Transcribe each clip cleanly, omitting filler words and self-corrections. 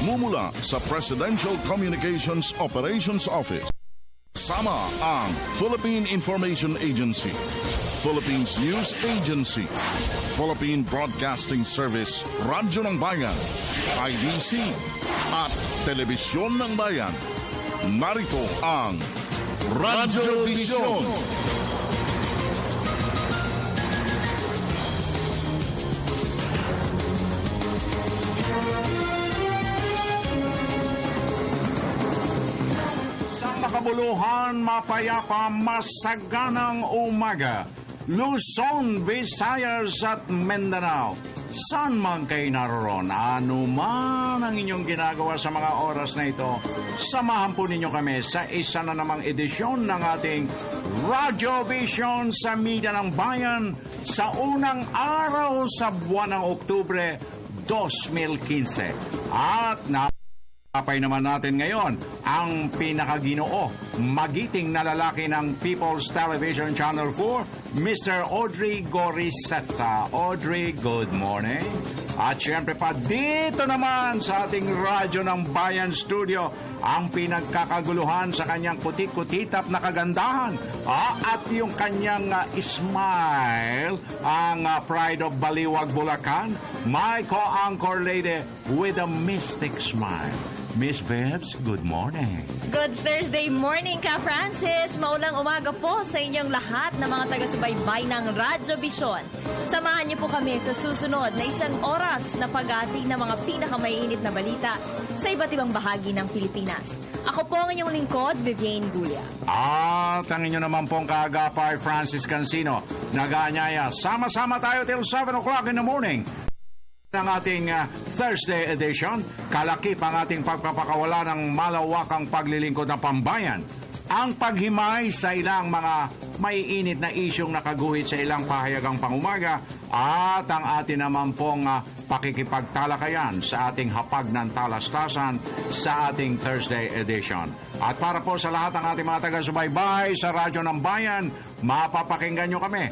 Nagmumula sa Presidential Communications Operations Office. Sama ang Philippine Information Agency, Philippines News Agency, Philippine Broadcasting Service, Radyo ng Bayan, IDC, at Telebisyon ng Bayan. Narito ang Radyo Vision. Kabuluhan, mapayapa, masaganang umaga. Luzon, Visayas at Mindanao. Saan man kayo naroon, ano man ang inyong ginagawa sa mga oras na ito, samahan po ninyo kami sa isa na namang edisyon ng ating Radyo Vision sa Media ng Bayan sa unang araw sa buwan ng Oktubre 2015. At napay naman natin ngayon ang pinakaginoo, magiting na lalaki ng People's Television Channel 4, Mr. Audrey Goriseta. Audrey, good morning. At syempre pa dito naman sa ating Radyo ng Bayan Studio, ang pinagkakaguluhan sa kanyang puti-kutitap na kagandahan at yung kanyang smile, ang pride of Baliwag, Bulacan, my co-anchor lady with a mystic smile. Miss Bebs, good morning. Good Thursday morning ka, Francis. Maulang umaga po sa inyong lahat na mga taga-subaybay ng Radyo Vision. Samahan niyo po kami sa susunod na isang oras na pag-ati ng mga pinakamaiinit na balita sa iba't ibang bahagi ng Pilipinas. Ako po ang inyong lingkod, Vivienne Gulia. At ang inyo naman pong kaagapay, Francis Cancino. Nag-aanyaya, sama-sama tayo till 7 o'clock in the morning. Ng ating Thursday edition, kalakip ang ating pagpapakawala ng malawakang paglilingkod ng pambayan. Ang paghimay sa ilang mga maiinit na isyong nakaguhit sa ilang pahayagang pangumaga at ang atin naman pong pakikipagtalakayan sa ating hapag ng talastasan sa ating Thursday edition. At para po sa lahat ng ating mga taga-subaybay sa Radyo ng Bayan, mapapakinggan nyo kami,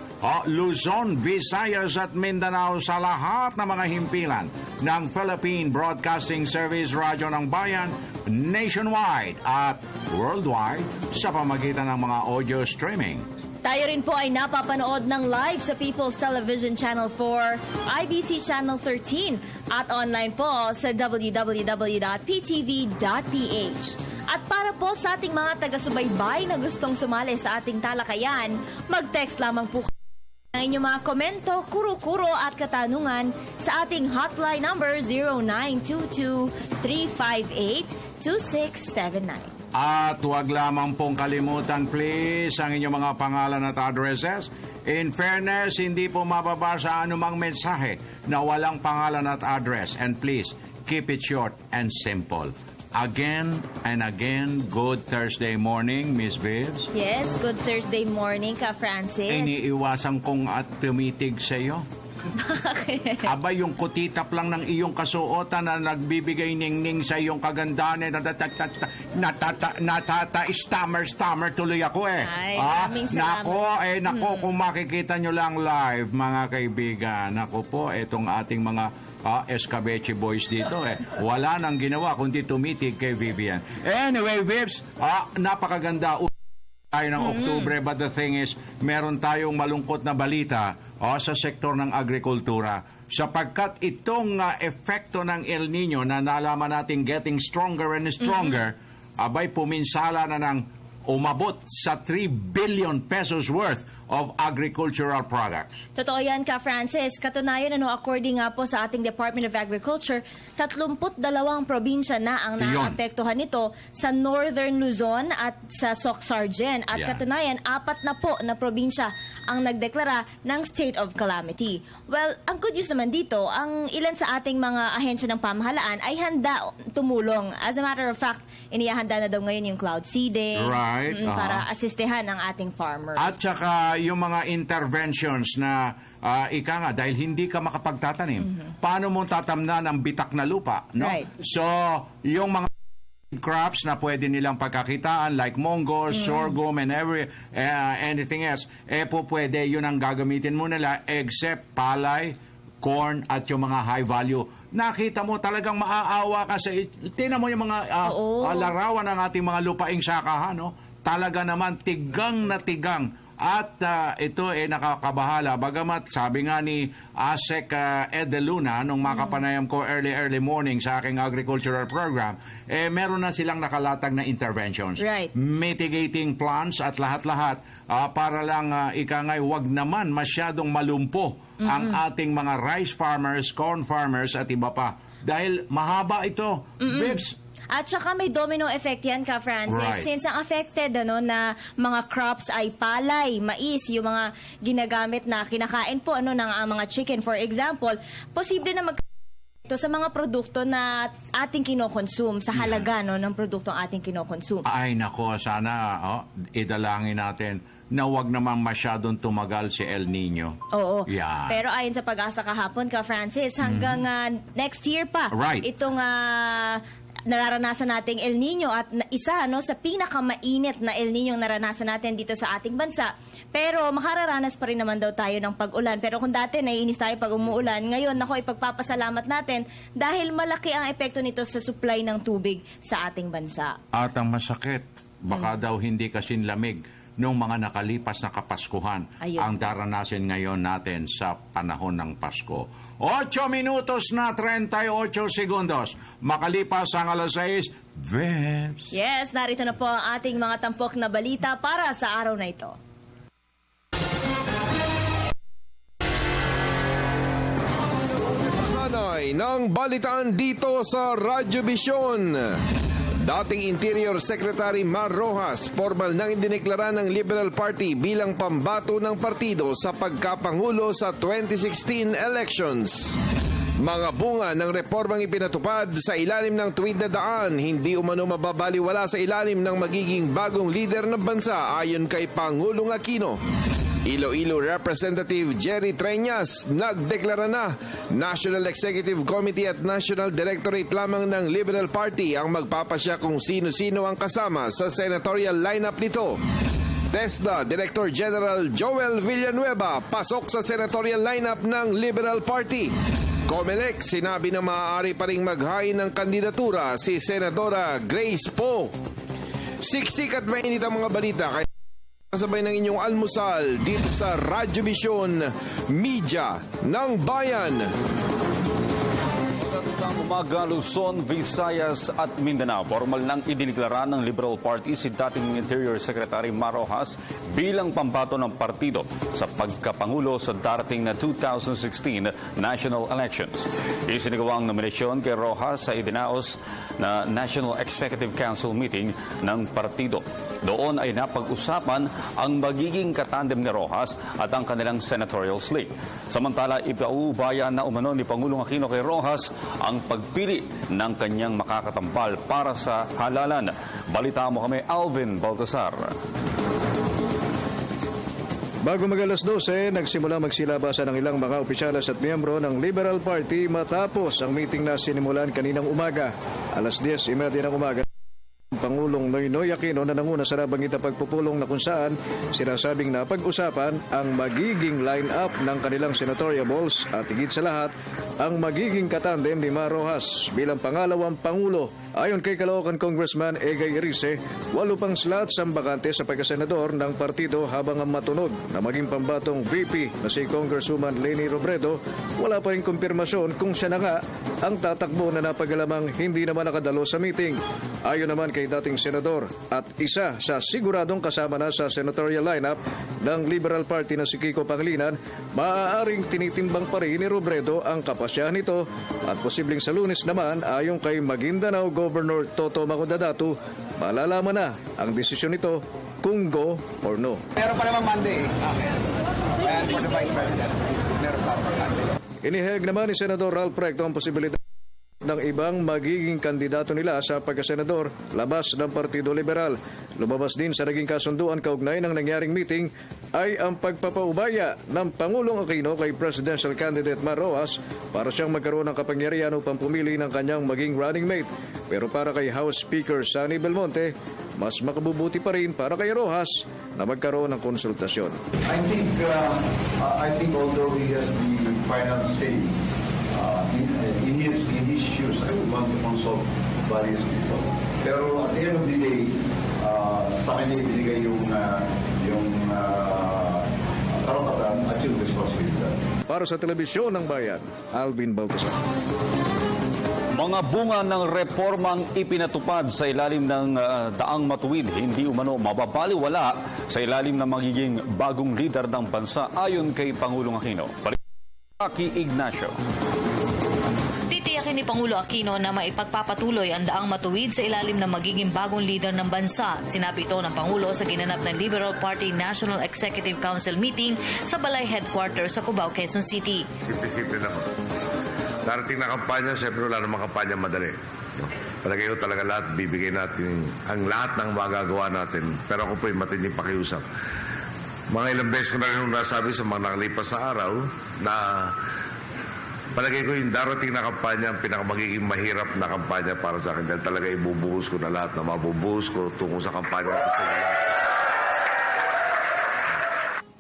Luzon, Visayas at Mindanao sa lahat ng mga himpilan ng Philippine Broadcasting Service Radyo ng Bayan, nationwide at worldwide sa pamagitan ng mga audio streaming. Tayo rin po ay napapanood ng live sa People's Television Channel 4, IBC Channel 13 at online po sa www.ptv.ph. At para po sa ating mga taga-subaybay na gustong sumali sa ating talakayan, mag-text lamang po ang inyong mga komento, kuro-kuro at katanungan sa ating hotline number 0922-358-2679. At huwag lamang pong kalimutan please ang inyong mga pangalan at addresses. In fairness, hindi po mababa sa anumang mensahe na walang pangalan at address. And please, keep it short and simple. Again and again, good Thursday morning, Miss Vives. Yes, good Thursday morning ka, Francis. Iniiwasan kong at tumitig sa iyo. Bakit? Aba, yung kutitap lang ng iyong kasuotan na nagbibigay ningning sa iyong kagandahan, stammer tuloy ako eh. Ay, maraming salamat. Nako, kung makikita nyo lang live, mga kaibigan, nako po, etong ating mga escabeche boys dito wala nang ginawa kundi tumitig kay Vivian. Anyway, Vivs, napakaganda tayo ng Oktubre, but the thing is, meron tayong malungkot na balita sa sektor ng agrikultura sapagkat itong epekto ng El Nino na nalaman natin getting stronger and stronger, abay puminsala na ng umabot sa 3 billion pesos worth of agricultural products. Totoo yan ka, Francis. Katunayan, according nga po sa ating Department of Agriculture, 32 probinsya na ang naapektuhan nito sa Northern Luzon at sa Soc-Sargen. At katunayan, 4 na po na probinsya ang nagdeklara ng state of calamity. Well, ang good news naman dito, ang ilan sa ating mga ahensya ng pamahalaan ay handa tumulong. As a matter of fact, inihahanda na daw ngayon yung cloud seeding para asistehan ang ating farmers. At saka yung mga interventions na ika nga, dahil hindi ka makapagtatanim, paano mo tatamnan ang bitak na lupa? No? Right. So, yung mga crops na pwede nilang pagkakitaan like mongo, sorghum, and anything else, po pwede, yun ang gagamitin mo nila except palay, corn, at yung mga high value nakita mo talagang maaawa ka sa... Tingnan mo yung mga larawan ng ating mga lupaing sakahan, no? Talaga naman tigang na tigang. At ito nakakabahala. Bagamat sabi nga ni ASEC Ed De Luna nung makapanayam ko early morning sa aking agricultural program, meron na silang nakalatag na interventions. Right. Mitigating plans at lahat-lahat para lang ikangay wag naman masyadong malumpo ang ating mga rice farmers, corn farmers at iba pa. Dahil mahaba ito. Bibs, at saka may domino effect yan ka, Francis. Right. Since ang affected na mga crops ay palay, mais, yung mga ginagamit na kinakain po ng mga chicken, for example, posible na ito sa mga produkto na ating kinokonsume, sa halaga ng produktong ating kinokonsume. Ay nako, sana idalangin natin na wag naman masyadong tumagal si El Nino. Oo. Yeah. Pero ayon sa Pag-asa kahapon ka, Francis, hanggang next year pa. Right. Itong nararanasan nating El Nino at isa sa pinakamainit na El Nino naranasan natin dito sa ating bansa. Pero makararanas pa rin naman daw tayo ng pag-ulan. Pero kung dati naiinis tayo pag umuulan, ngayon ipagpapasalamat natin dahil malaki ang epekto nito sa supply ng tubig sa ating bansa. At ang masakit, baka daw hindi kasing lamig nung mga nakalipas na Kapaskuhan ang daranasin ngayon natin sa panahon ng Pasko. 8 minutos na 38 segundos. Makalipas ang alas 6, Vebs. Yes, narito na po ang ating mga tampok na balita para sa araw na ito. Ng balitaan dito sa Radyo Vision. Dating Interior Secretary Mar Rojas, formal nang idineklara ng Liberal Party bilang pambato ng partido sa pagkapangulo sa 2016 elections. Mga bunga ng reformang ipinatupad sa ilalim ng tuwid na daan, hindi umano mababaliwala sa ilalim ng magiging bagong leader ng bansa ayon kay Pangulong Aquino. Iloilo Representative Jerry Treñas nagdeklara na National Executive Committee at National Directorate lamang ng Liberal Party ang magpapasya kung sino-sino ang kasama sa senatorial lineup nito. TESDA Director General Joel Villanueva pasok sa senatorial lineup ng Liberal Party. COMELEC sinabi na maaari pa ring maghain ng kandidatura si Senadora Grace Poe. Siksik at mainit ang mga balita kaya kasabay ng inyong almusal dito sa Radyo Vision, Media ng Bayan. Umaga, Luzon, Visayas at Mindanao. Formal nang idineklara ng Liberal Party si dating Interior Secretary Mar Rojas bilang pambato ng partido sa pagkapangulo sa darating na 2016 national elections. Isinagawa ang nominasyon kay Rojas sa idinaos na National Executive Council meeting ng partido. Doon ay napag-usapan ang magiging katandem ni Rojas at ang kanilang senatorial slate. Samantala, ipauubaya na umano ni Pangulong Aquino kay Rojas ang pagpili ng kanyang makakatambal para sa halalan. Balita mo kami, Alvin Baltasar. Bago mag-alas 12, nagsimula magsilabasan ng ilang mga opisyalis at miyembro ng Liberal Party matapos ang meeting na sinimulan kaninang umaga. Alas 10:30 ng umaga. Pangulong Noynoy Aquino na nanguna sa nabanggit na pagpupulong na kung saan sinasabing na pag-usapan ang magiging line-up ng kanilang senatoriables at higit sa lahat ang magiging katandem ni Mar Rojas bilang pangalawang Pangulo. Ayon kay Caloocan Congressman Egay Erice, 8 pang slots ang bakante sa pagkasenador ng partido habang ang matunog na maging pambatong VP na si Congresswoman Leni Robredo, wala pa rin kumpirmasyon kung siya na nga ang tatakbo na napagalamang hindi naman nakadalo sa meeting. Ayon naman kay dating senador at isa sa siguradong kasama na sa senatorial lineup ng Liberal Party na si Kiko Pangilinan, maaaring tinitimbang pa rin ni Robredo ang kapasyahan nito at posibleng sa Lunes naman ayon kay Maguindanao Governor Toto Macodadato, malalaman na ang desisyon nito kung go or no. Meron pa naman Monday. Ayan for the Vice President. Meron pa Monday. Inihayag naman ni Senador Ralph Recto ang posibilidad ng ibang magiging kandidato nila sa pagkasenador labas ng Partido Liberal. Lumabas din sa naging kasunduan kaugnay ng nangyaring meeting ay ang pagpapaubaya ng Pangulong Aquino kay presidential candidate Mar Rojas para siyang magkaroon ng kapangyarihan upang pumili ng kanyang maging running mate. Pero para kay House Speaker Sonny Belmonte, mas makabubuti pa rin para kay Rojas na magkaroon ng konsultasyon. I think although he has the final say, in his shoes, I would want to consult various people. Pero at the end of the day, sa kanya ibinigay yung karapatan at yung responsibilidad. Para sa Telebisyon ng Bayan, Alvin Baltasar. Mga bunga ng reformang ipinatupad sa ilalim ng daang matuwid, hindi umano mababaliwala sa ilalim ng magiging bagong lider ng bansa ayon kay Pangulong Aquino. Aki Ignacio. Titiyakin ni Pangulo Aquino na maipagpapatuloy ang daang matuwid sa ilalim ng magiging bagong lider ng bansa. Sinabi ito ng Pangulo sa ginanap ng Liberal Party National Executive Council meeting sa Balay Headquarters sa Cubao, Quezon City. Simple naman. Darating na kampanya, siyempre wala namang kampanya madali. Palagay ko talaga lahat, bibigay natin ang lahat ng magagawa natin. Pero ako po yung matinding pakiusap. Mga ilang beses ko na rin nasabi sa mga nakalipas na araw na palagay ko yung darating na kampanya ang pinakamagiging mahirap na kampanya para sa akin. Dahil talaga ibubuhos ko na lahat na mabubuhos ko tungkol sa kampanya.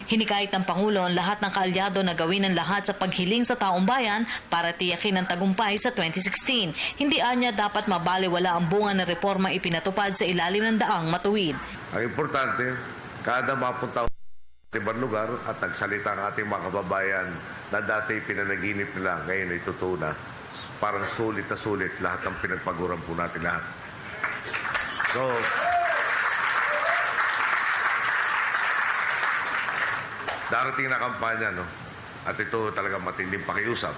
Hinikayat ng Pangulo ang lahat ng kaalyado na gawin ang lahat sa paghiling sa taong bayan para tiyakin ang tagumpay sa 2016. Hindi anya dapat mabaliwala ang bunga ng reforma ipinatupad sa ilalim ng daang matuwid. Ang importante, kada mapunta sa ibang lugar at nagsalita ang ating mga kababayan na dati pinanaginip nila, ngayon ay totoo na. Parang sulit na sulit lahat ng pinagpaguran po natin lahat. So, darating na kampanya, no? At ito talaga matinding pakiusap.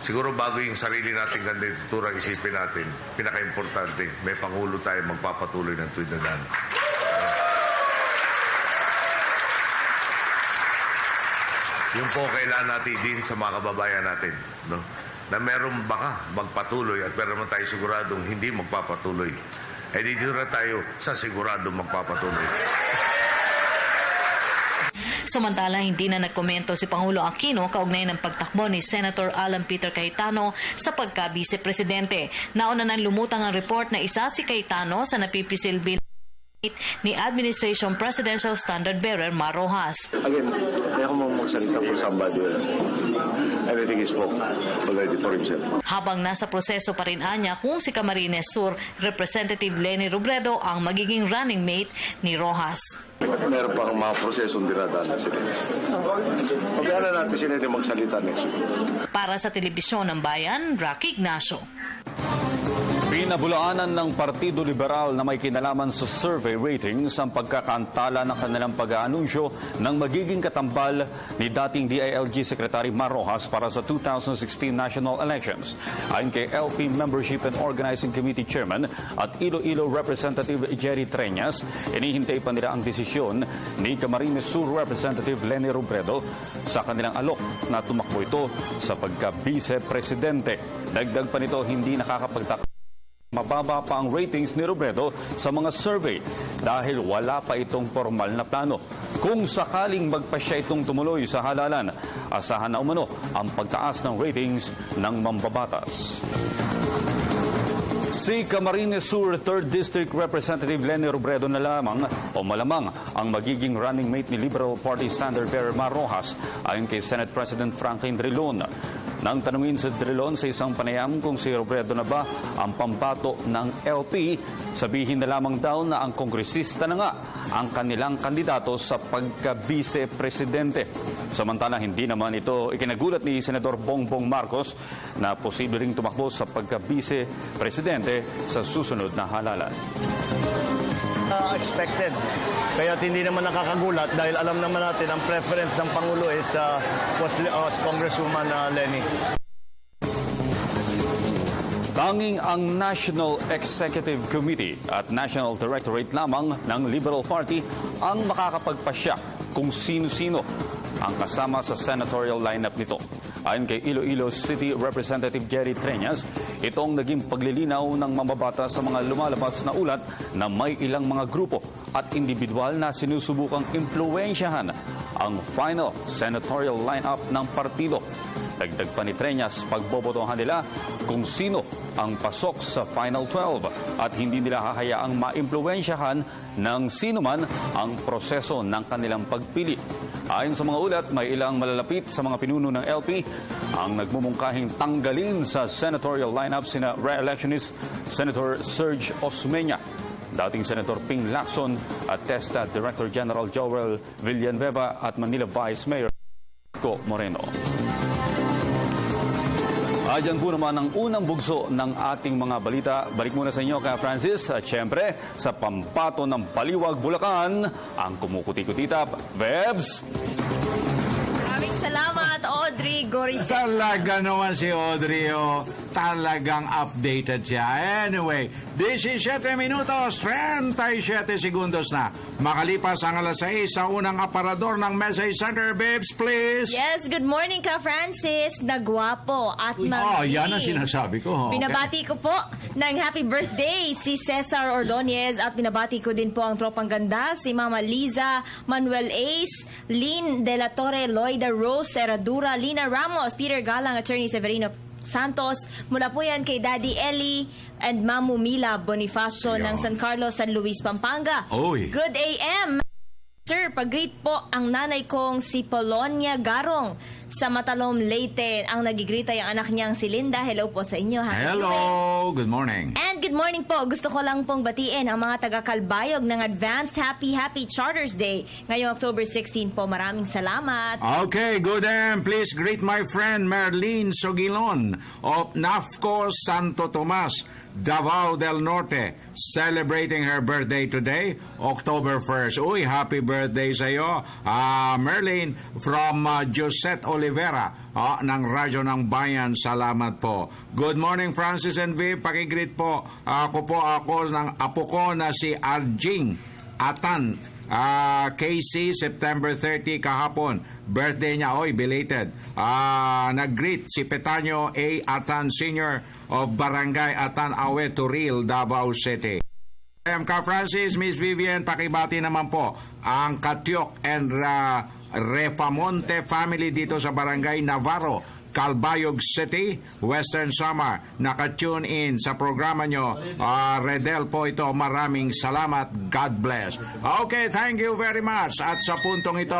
Siguro bago yung sarili nating kandidatura, isipin natin, pinaka-importante, may Pangulo tayo magpapatuloy ng tuwid na daan. Yung po kailangan natin din sa mga kababayan natin, no? Na meron baka magpatuloy at meron naman tayo siguradong hindi magpapatuloy. Eh dito na tayo sa siguradong magpapatuloy. Samantala, hindi na nagkomento si Pangulo Aquino kaugnay ng pagtakbo ni Senator Alan Peter Cayetano sa pagka-vice-presidente. Nauna nang lumutang ang report na isa si Cayetano sa napipisil bill ni Administration Presidential Standard Bearer Mar Rojas. Again, may ako magsalita for somebody else. Everything is spoke already for himself. Habang nasa proseso pa rin anya kung si Camarines Sur Representative Leni Robredo ang magiging running mate ni Rojas. Meron pang mga prosesong dinadaan sila. Pagkala natin sila na magsalita next week. Para sa Telebisyon ng Bayan, Rocky Ignacio. Pinabulaanan ng Partido Liberal na may kinalaman sa survey ratings ang pagkakantala ng kanilang pag-aanunsyo ng magiging katambal ni dating DILG Secretary Mar Rojas para sa 2016 national elections. Ayon kay LP Membership and Organizing Committee Chairman at Iloilo Representative Jerry Treñas, inihintay pa nila ang desisyon ni Camarines Sur Representative Leni Robredo sa kanilang alok na tumakbo ito sa pagka-vice-presidente. Dagdag pa nito, hindi nakakapagtaka. Mababa pa ang ratings ni Robredo sa mga survey dahil wala pa itong formal na plano. Kung sakaling magpasya itong tumuloy sa halalan, asahan na umano ang pagtaas ng ratings ng mambabatas. Si Camarines Sur 3rd District Representative Leni Robredo na lamang o malamang ang magiging running mate ni Liberal Party Standard Bearer Mar Rojas ayon kay Senate President Franklin Drilon. Nang tanungin sa Drilon sa isang panayam kung si Robredo na ba ang pambato ng LP, sabihin na lamang daw na ang kongresista na nga ang kanilang kandidato sa pagka-vice-presidente. Samantala, hindi naman ito ikinagulat ni Senador Bongbong Marcos na posible ring tumakbo sa pagka-vice-presidente sa susunod na halalan. Expected. Kaya hindi naman nakakagulat dahil alam naman natin ang preference ng Pangulo is was Congresswoman Leni. Tanging ang National Executive Committee at National Directorate lamang ng Liberal Party ang makakapagpasya kung sino-sino ang kasama sa senatorial lineup nito. Ayon kay Iloilo City Representative Jerry Treñas, itong naging paglilinaw ng mamabata sa mga lumalabas na ulat na may ilang mga grupo at individual na sinusubukang impluwensyahan ang final senatorial lineup ng partido. Dagdag pa ni Treñas, pagbobotohan nila kung sino ang pasok sa Final 12 at hindi nila hahayaang maimpluwensyahan ng sino man ang proseso ng kanilang pagpili. Ayon sa mga ulat, may ilang malalapit sa mga pinuno ng LP ang nagmumungkahing tanggalin sa senatorial lineup sina re-electionist Senator Serge Osmeña, dating Senator Ping Lacson at TESTA Director General Joel Villanueva at Manila Vice Mayor Ko Moreno. Ayan po naman ang unang bugso ng ating mga balita. Balik muna sa inyo kay Francis. At syempre, sa Pambato ng Baliwag, Bulacan, ang kumukuti-kutita, Bebs. Maraming salamat, Audrey Gorisek. Talaga naman si Audrey, talagang updated siya. Anyway, 17 minutos, 37 segundos na. Makalipas ang alas 6 sa unang aparador ng Message Center. Babes, please. Yes, good morning ka, Francis. Nagwapo at mami. Yan ang sinasabi ko. Binabati ko po ng happy birthday si Cesar Ordonez at binabati ko din po ang tropang ganda, si Mama Liza, Manuel Ace, Lynn De La Torre, Loida Rose, Herradura, Lina Ramos, Peter Galang, Attorney Severino Santos, mula po yan kay Daddy Eli and Mamu Mila Bonifacio ng San Carlos, San Luis, Pampanga. Oy. Good AM, sir. Pag-greet po ang nanay kong si Polonia Garong sa Matalom, Leyte. Ang nag-greet ay ang anak niyang si Linda. Hello po sa inyo. Hello, good morning. And good morning po. Gusto ko lang pong batiin ang mga taga-Kalbayog ng Advanced Happy Charters Day ngayong October 16 po. Maraming salamat. Okay, good AM. Please greet my friend Merlene Sogilon of NAFCO Santo Tomas, Davao del Norte, celebrating her birthday today, October 1st. Uy, happy birthday sa iyo, Merlene, from Josette Olivera ng Radyo ng Bayan. Salamat po. Good morning, Francis and V. Pakigreet po. Ako ng apo ko na si Arjing Atan, KC, September 30 kahapon. Birthday niya, belated. Nag-greet si Petanyo A. Atan Sr. of Barangay Atan Awe, Turil, Davao City. Ka Francis, Miss Vivian, pakibati naman po ang Katyok and Repamonte family dito sa Barangay Navarro, Calbayog City, Western Samar. Naka-tune in sa programa nyo. Redel po ito. Maraming salamat. God bless. Okay, thank you very much. At sa puntong ito,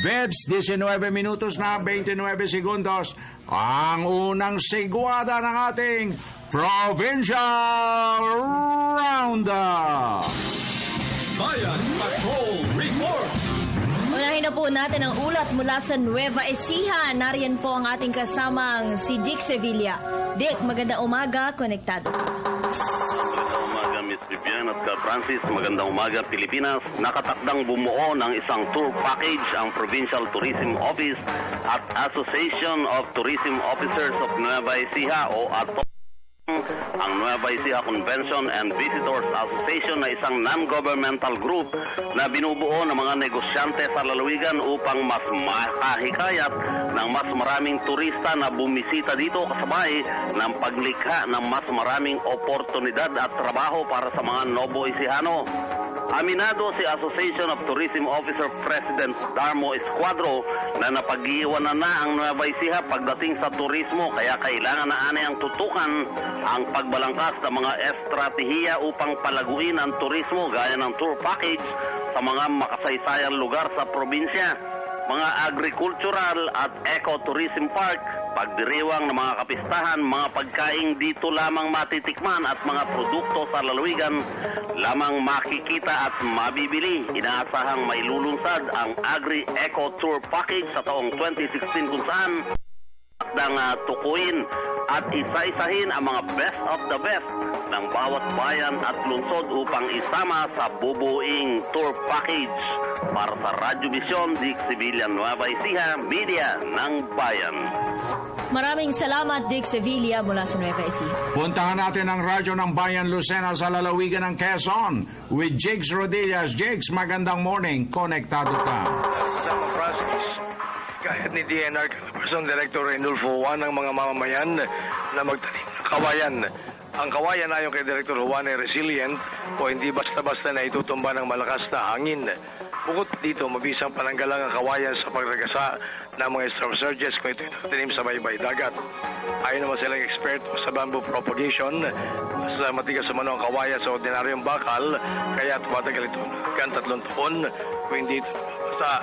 Bebs, 19 minutos na 29 segundos. Ang unang sigwada ng ating Provincial Roundup. Bayan Patrol Report. Unahin na po natin ang ulat mula sa Nueva Ecija. Nariyan po ang ating kasamang si Dick Sevilla. Dick, magandang umaga, konektado. Magandang umaga, Miss Vivian at ka Francis. Magandang umaga, Pilipinas. Nakatakdang bumuo ng isang tour package ang Provincial Tourism Office at Association of Tourism Officers of Nueva Ecija o ATO. Ang Nueva Ecija Convention and Visitors Association na isang non-governmental group na binubuo ng mga negosyante sa lalawigan upang mas makahikayat ng mas maraming turista na bumisita dito kasabay ng paglikha ng mas maraming oportunidad at trabaho para sa mga Novo Ecijano. Aminado si Association of Tourism Officer President Darmo Escuadro na napag-iwanan na ang Nueva Ecija pagdating sa turismo, kaya kailangan na anay ang tutukan ang pagbalangkas ng mga estratehiya upang palaguin ang turismo gaya ng tour package sa mga makasaysayang lugar sa probinsya, mga agricultural at ecotourism park, pagdiriwang ng mga kapistahan, mga pagkaing dito lamang matitikman at mga produkto sa lalawigan lamang makikita at mabibili. Inaasahang mailulunsad ang Agri-Eco Tour Package sa taong 2016 kung saan ng tukuyin at isa-isahin ang mga best of the best ng bawat bayan at lungsod upang isama sa bubuing tour package. Para sa Radyo Vision, Dick Sevilla, Nueva Ecija, Media ng Bayan. Maraming salamat, Dick Sevilla, mula sa Nueva Ecija. Puntahan natin ang Radyo ng Bayan Lucena sa lalawigan ng Quezon with Jigs Rodillas. Jigs, magandang morning. Konektado ka. Kahit ni DNR Person Director Renulfo Juan ng mga mamamayan na magtanim ng kawayan. Ang kawayan ayon kay Director Juan ay resilient o hindi basta-basta na itutumba ng malakas na hangin. Bukod dito, mabisang pananggalang ang kawayan sa pagragasa ng mga storm surges kung ito tinim sa baybay dagat. Ayon naman silang eksperto sa bamboo propagation, mas matigas umano ang kawayan sa ordinaryong bakal, kaya tumatagal ito hanggang 3 taon kung hindi ito sa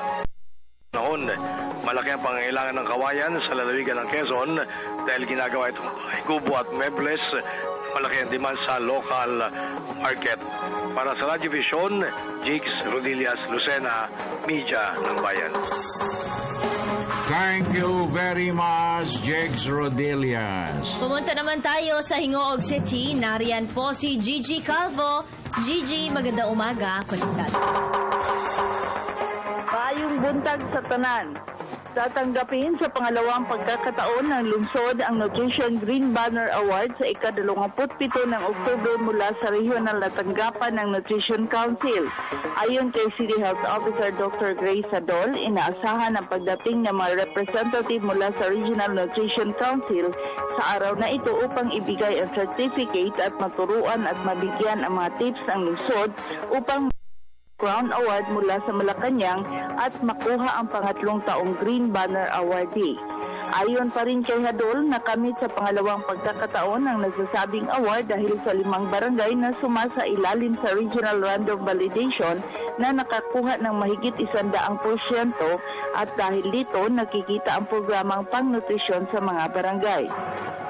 noon. Malaki ang pangangailangan ng kawayan sa lalawigan ng Quezon dahil ginagawa itong kubo at mebles. Malaki ang demand sa local market. Para sa Radyo Vision, Jigs Rodillas, Lucena, Media ng Bayan. Thank you very much, Jigs Rodillas. Pumunta naman tayo sa Hingoog City. Nariyan po si Gigi Calvo. Gigi, magandang umaga. Kulitan. Payong buntag sa tanan. Tatanggapin sa pangalawang pagkakataon ng lungsod ang Nutrition Green Banner Award sa ika-27 ng Oktubre mula sa regional na tanggapan ng Nutrition Council. Ayon kay City Health Officer Dr. Grace Adol, inaasahan ang pagdating ng mga representative mula sa Regional Nutrition Council sa araw na ito upang ibigay ang certificate at maturuan at mabigyan ang mga tips ang lungsod upang Crown Award mula sa Malacanang at makuha ang pangatlong taong Green Banner Awardee. Ayon pa rin kay Hadol, nakamit sa pangalawang pagkakataon ang nagsasabing award dahil sa 5 barangay na sumasa ilalim sa Regional Random Validation na nakakuha ng mahigit 100% at dahil dito nakikita ang programang pangnutrisyon sa mga barangay.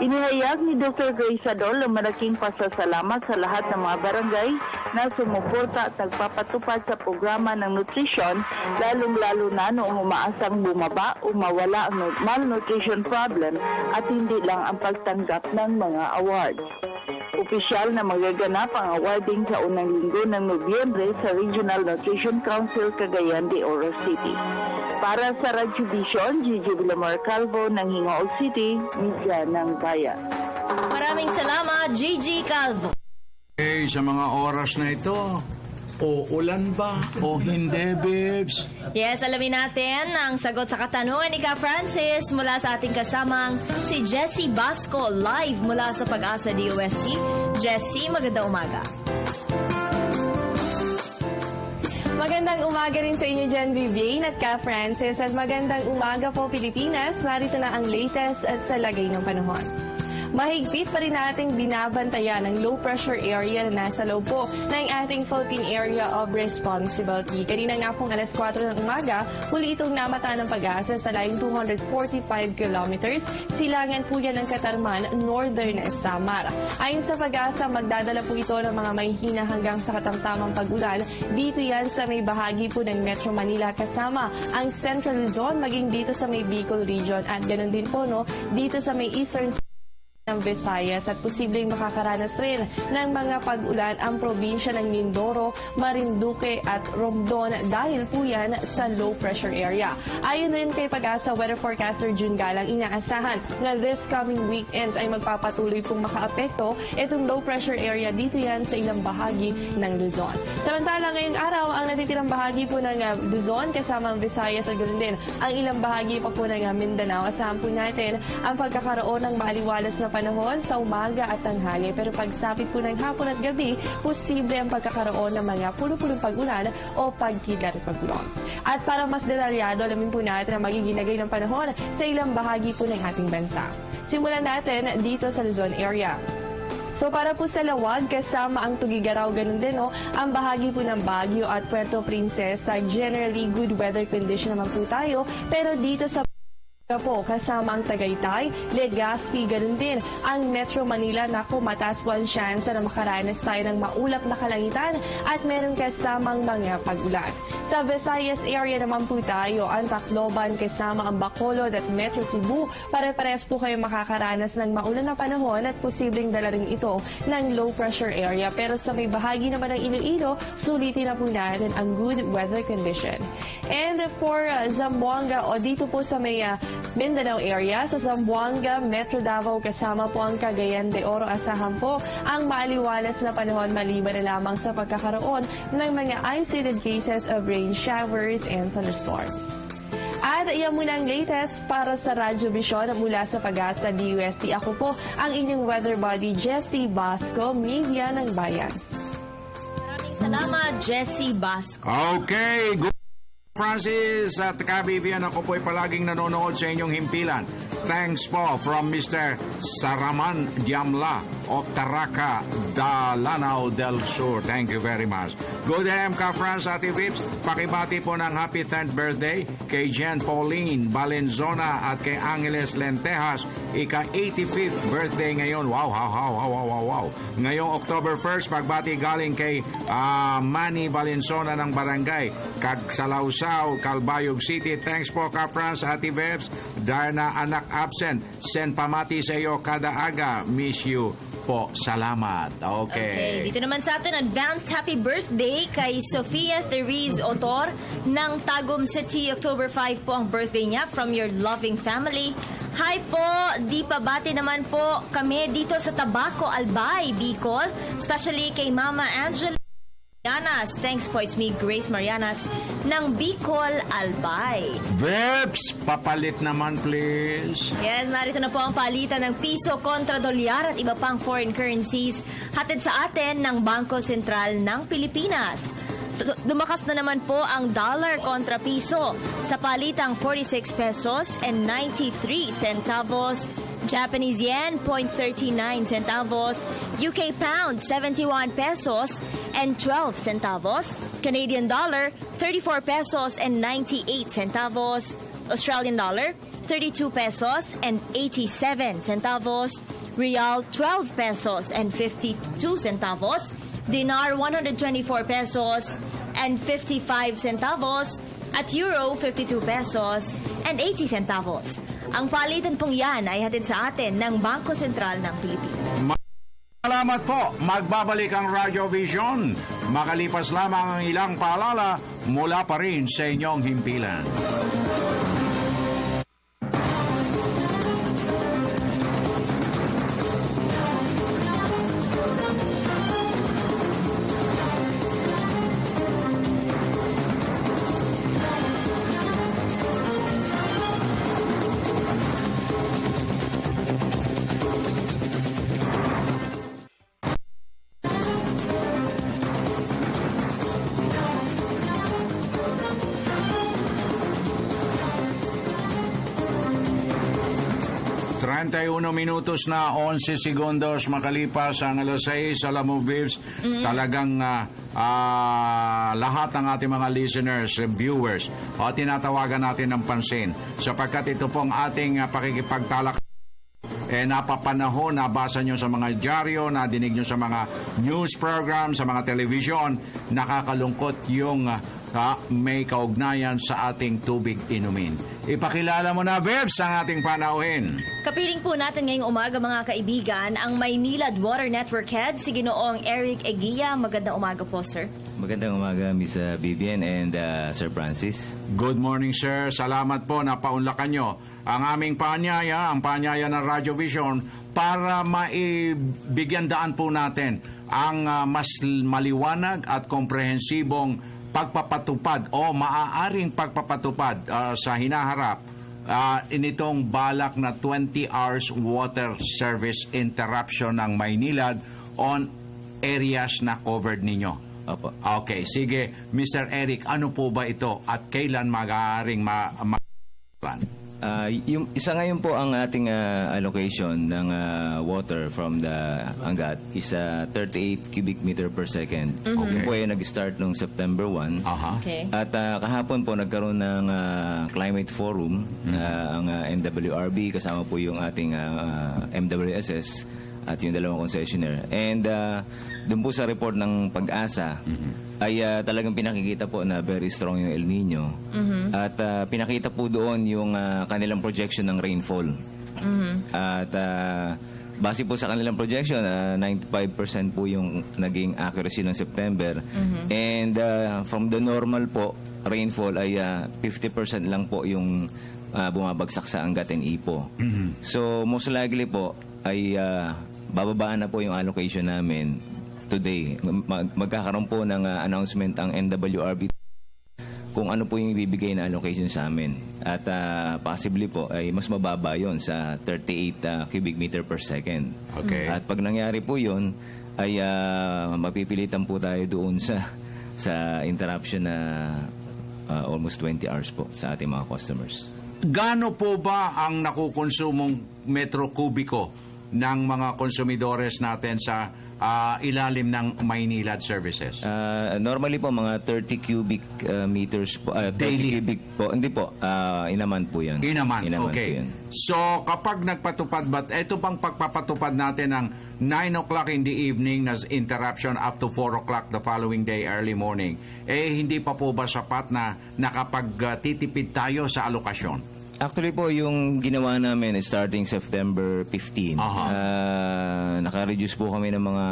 Inihayag ni Dr. Grace Adol ang malaking pasasalamat sa lahat ng mga barangay na sumuporta at nagpapatupad sa programa ng nutrisyon, lalong-lalo na noong umaasang bumaba o mawala ang malnutrition problem at hindi lang ang pagtanggap ng mga awards. Opisyal na magaganap ang awarding sa unang linggo ng Nobyembre sa Regional Nutrition Council, Cagayan de Oro City. Para sa Radyo Vision, Gigi Villamor Calvo ng Hingoog City, Media ng Bayan. Maraming salamat, Gigi Calvo. Okay, sa mga oras na ito, uulan ba o hindi, babes? Yes, alamin natin ang sagot sa katanungan ni Ka Francis mula sa ating kasamang si Jessie Basco live mula sa Pag-asa DOST. Jessie, magandang umaga. Magandang umaga rin sa inyo dyan, Vivian at Ka Francis. At magandang umaga po, Pilipinas. Narito na ang latest sa lagay ng panahon. Mahigpit pa rin nating binabantayan ang low pressure area na nasa loob po ng ating Philippine Area of Responsibility. Kanina nga pong alas 4 ng umaga, huli itong namata ng Pag-asa sa layong 245 kilometers. Silangan po yan ng Katarman, Northern Samar. Ayon sa Pag-asa, magdadala po ito ng mga mahihina hanggang sa katamtamang pag-ulan. Dito yan sa may bahagi po ng Metro Manila kasama ang Central Luzon, maging dito sa may Bicol Region at ganun din po dito sa may Eastern ng Visayas at posibleng makakaranas rin ng mga pag-ulan ang probinsya ng Mindoro, Marinduque at Romblon dahil po yan sa low pressure area. Ayon rin kay Pag-asa Weather Forecaster June Galang, inaasahan na this coming weekends ay magpapatuloy pong makaapekto itong low pressure area dito yan sa ilang bahagi ng Luzon. Samantala ngayong araw, ang natitirang bahagi po ng Luzon kasama ang Visayas at ganoon din ang ilang bahagi pa po ng Mindanao. Asahan po natin ang pagkakaroon ng maaliwalas na panahon sa umaga at tanghali. Pero pagsapit po ng hapon at gabi, posible ang pagkakaroon ng mga puno-punong pag-ulan o pagkidlat at pag-ulan. At para mas detalyado, alamin po natin ang magiging lagay ng panahon sa ilang bahagi po ng ating bansa. Simulan natin dito sa Luzon area. So para po sa Lawag, kasama ang Tugigaraw, ganun din ang bahagi po ng Baguio at Puerto Princesa, generally good weather condition naman po tayo. Pero dito sa po, kasama ang Tagaytay, Legazpi, ganun din ang Metro Manila. Naku, mataas po ang chance na makaranas tayo ng maulap na kalangitan at meron kasamang mga pag-ulan. Sa Visayas area naman po tayo, ang Tacloban kasama ang Bacolod at Metro Cebu. Pare-pares po kayo makakaranas ng maulan na panahon at posibleng dala rin ito ng low pressure area. Pero sa may bahagi naman ng Iloilo, sulitin na po natin ang good weather condition. And for Zamboanga o dito po sa may Mindanao area, sa Zamboanga, Metro Davao kasama po ang Cagayan de Oro, asahan po ang maaliwalas na panahon maliban na lamang sa pagkakaroon ng mga isolated cases of rain showers and thunderstorms. At iyan muna ang latest para sa Radyo Vision mula sa Pag-asa DOST. Ako po ang inyong weather body, Jessie Basco, Media ng Bayan. Maraming salamat, Jessie Basco. Okay, good. Francis at Kabibian, ako po'y palaging nanonood sa inyong himpilan. Thanks po from Mr. Saraman Diamla of Taraca, Lanao del Sur. Thank you very much. Good AM ka, Franz, Ate Vips. Pakibati po ng happy 10th birthday kay Jen Pauline Valenzona at kay Angeles Lentejas. Ika-85th birthday ngayon. Wow. Ngayong October 1st, pagbati galing kay Manny Valenzona ng Barangay Kagsalawsaw, Calbayog City. Thanks po ka, Franz, Ate Vips. Dahil na anak absent, send pamati sa iyo kada aga. Miss you po. Salamat. Okay. Dito naman sa atin, advanced happy birthday kay Sofia Therese Otor ng Tagum City. October 5 po ang birthday niya from your loving family. Hi po, di pabati naman po kami dito sa Tabaco, Albay, Bicol. Especially kay Mama Angela Marianas. Thanks po, it's me, Grace Marianas ng Bicol, Albay. Vips, papalit naman please. Yes, narito na po ang palitan ng piso kontra dolyar at iba pang foreign currencies hatid sa atin ng Bangko Sentral ng Pilipinas. Lumakas na naman po ang dollar kontra piso sa palitang 46 pesos and 93 centavos. Japanese yen, 0.39 centavos. UK pound, 71 pesos and 12 centavos. Canadian dollar, 34 pesos and 98 centavos. Australian dollar, 32 pesos and 87 centavos. Rial, 12 pesos and 52 centavos. Dinar, 124 pesos and 55 centavos. At Euro, 52 pesos and 80 centavos. Ang palitan pong yan ay hatid sa atin ng Bangko Sentral ng Pilipinas. Salamat po. Magbabalik ang Radyo Vision. Makalipas lamang ang ilang paalala mula pa rin sa inyong himpilan. 31 minutos na 11 segundos makalipas ang alas 6. Alam mo, Vivs, talagang lahat ng ating mga listeners, viewers, tinatawagan natin ng pansin sapagkat ito pong ating pakikipagtalak napapanahon, nabasa nyo sa mga dyaryo, nadinig nyo sa mga news program, sa mga television, nakakalungkot yung may kaugnayan sa ating tubig inumin. Ipakilala mo na, Bebs, ang ating panauhin. Kapiling po natin ngayong umaga, mga kaibigan, ang Maynilad Water Network Head, si Ginoong Eric Eguia. Magandang umaga po, sir. Magandang umaga, Miss Vivian and Sir Francis. Good morning, sir. Salamat po na paunlakan nyo ang aming panyaya, ang panyaya ng Radyo Vision, para maibigyan daan po natin ang mas maliwanag at komprehensibong pagpapatupad o maaaring pagpapatupad sa hinaharap initong balak na 20 hours water service interruption ng Maynilad on areas na covered ninyo. Opo. Okay, sige. Mr. Eric, ano po ba ito at kailan maaaring yung isa ngayon po ang ating allocation ng water from the Angat is 38 cubic meter per second. Mm-hmm. Yung po ay nag-start noong September 1. Okay. At kahapon po nagkaroon ng climate forum ang NWRB kasama po yung ating MWSS at yung dalawang concessionaire. And doon po sa report ng Pag-asa ay talagang pinakikita po na very strong yung El Nino. At pinakita po doon yung kanilang projection ng rainfall. At base po sa kanilang projection, 95% po yung naging accuracy ng September. And from the normal po, rainfall ay 50% lang po yung bumabagsak sa Angat and Ipo. So most likely po ay bababaan na po yung allocation namin today. Magkakaroon po ng announcement ang NWRB kung ano po yung ibibigay na allocation sa amin. At possibly po ay mas mababa yon sa 38 cubic meter per second. Okay. At pag nangyari po yon ay mapipilitan po tayo doon sa interruption na almost 20 hours po sa ating mga customers. Gaano po ba ang nakukonsumong metro kubiko ng mga konsumidores natin sa ilalim ng Maynilad Services? Normally po mga 30 cubic meters po. 30 Daily? cubic po. Hindi po. Inaman po yan. Inaman, Po okay. yan. So, kapag nagpatupad ba, ito bang pagpapatupad natin ng 9 o'clock in the evening na interruption up to 4 o'clock the following day early morning, hindi pa po ba sapat na nakapagtitipid tayo sa alokasyon? Actually po, yung ginawa namin starting September 15, naka-reduce po kami ng mga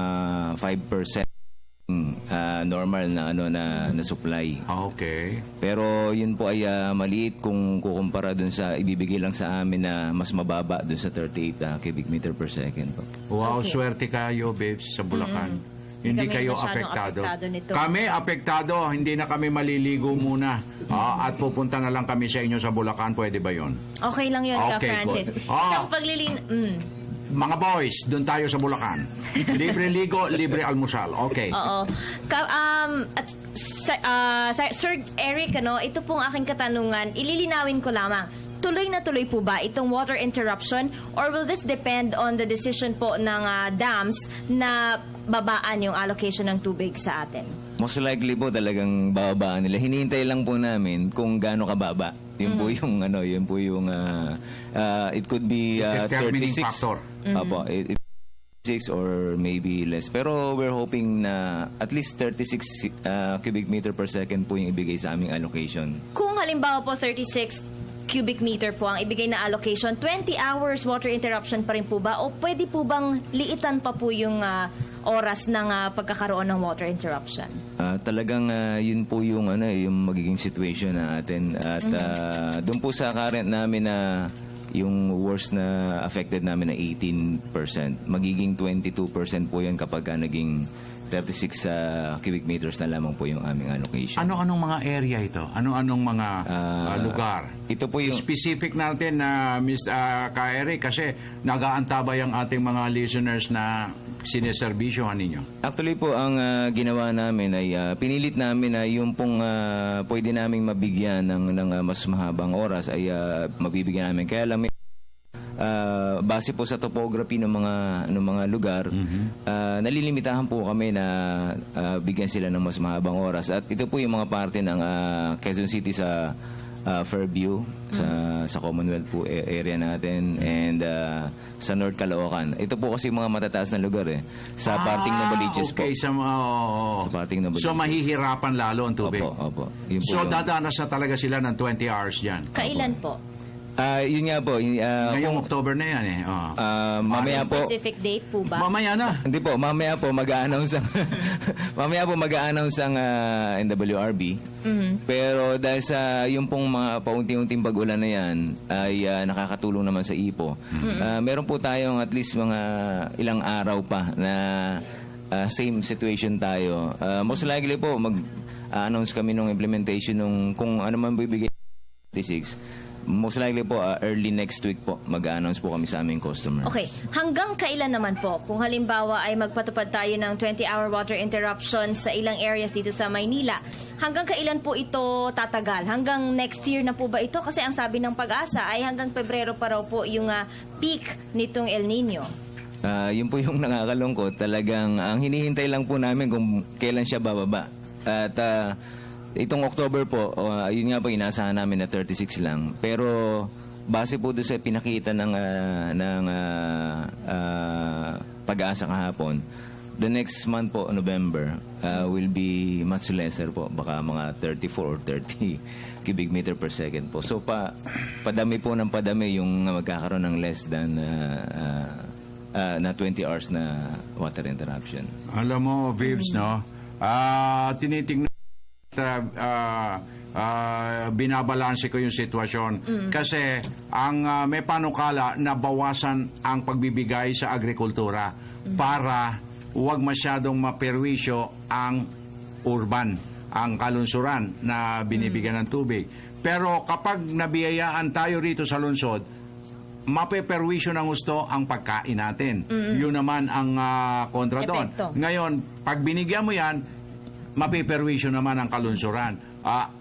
5% normal na supply. Okay. Pero yun po ay maliit kung kukumpara dun sa ibibigay lang sa amin na mas mababa dun sa 38 cubic meter per second po. Wow, swerte kayo, babes, sa Bulacan. Hindi kayo apektado. Kami apektado, hindi na kami maliligo muna. At pupunta na lang kami sa inyo sa Bulacan, pwede ba yon? Okay lang yun, Francis. Isang mga boys, doon tayo sa Bulacan. Libre ligo, libre almusal. Okay. Oo. Sir Eric, ito pong aking katanungan, ililinawin ko lamang. Tuloy na tuloy po ba itong water interruption or will this depend on the decision po ng dams na babaan yung allocation ng tubig sa atin? Most likely po talagang bababaan nila. Hinihintay lang po namin kung gaano kababa. Yun po yung yun po yung it could be 36 factor. Apo, 36 or maybe less. Pero we're hoping na at least 36 cubic meter per second po yung ibigay sa aming allocation. Kung halimbawa po 36 cubic meter po ang ibigay na allocation, 20 hours water interruption pa rin po ba o pwede po bang liitan pa po yung oras ng pagkakaroon ng water interruption? Talagang yun po yung yung magiging situation natin at doon po sa current namin na yung worst na affected namin na 18%, magiging 22% po yun kapag naging 36 cubic meters na lamang po yung aming allocation. Ano-anong mga area ito? Ano-anong mga lugar? Ito po yung specific natin na Ka-Eric kasi nag-aantabay ang ating mga listeners na sineserbisyohan ninyo. Actually po, ang ginawa namin ay pinilit namin na yung pong pwede naming mabigyan ng mas mahabang oras ay mabibigyan namin. Kaya lang base po sa topography ng mga lugar, nalilimitahan po kami na bigyan sila ng mas mahabang oras. At ito po yung mga parte ng Quezon City sa Fairview, sa Commonwealth po area natin, and sa North Caloocan. Ito po kasi mga matataas na lugar sa parting Novaliches okay, po. Sa parting Novaliches. So mahihirapan lalo ang tubig. Opo. So dadanas na talaga sila ng 20 hours dyan. Kailan po? Yun nga po. Ngayong October na yan mamaya po. Specific date po ba? Mamaya na. Hindi po, mamaya po mag-a-announce ang NWRB. Pero dahil sa yung pong mga paunti-unting pag-ulan na yan ay nakakatulong naman sa IPO. Meron po tayong at least mga ilang araw pa na same situation tayo. Most likely po mag-announce kami ng implementation nung kung ano man bibigay 36. Most likely po, early next week po, mag-a-announce po kami sa aming customer. Okay. Hanggang kailan naman po? Kung halimbawa ay magpatupad tayo ng 20-hour water interruption sa ilang areas dito sa Maynila, hanggang kailan po ito tatagal? Hanggang next year na po ba ito? Kasi ang sabi ng Pag-asa ay hanggang Pebrero pa raw po yung peak nitong El Nino. Yun po yung nakakalungkot. Talagang ang hinihintay lang po namin kung kailan siya bababa. At itong October po, yun nga po inaasahan namin na 36 lang. Pero base po doon sa pinakita ng Pag-asa kahapon, the next month po, November, will be much lesser po. Baka mga 34 or 30 cubic meter per second po. So padami po ng padami yung magkakaroon ng less than na 20 hours na water interruption. Alam mo, Vibs, no? Tinitingnan binabalanse ko yung sitwasyon kasi ang may panukala na bawasan ang pagbibigay sa agrikultura para huwag masyadong maperwisyo ang urban, ang kalunsuran na binibigyan ng tubig. Pero kapag nabiyayaan tayo rito sa lungsod, mapeperwisyo ng gusto ang pagkain natin. Yun naman ang kontra doon. Ngayon, pag binigyan mo yan, mapiperwisyo naman ang kalunsuran.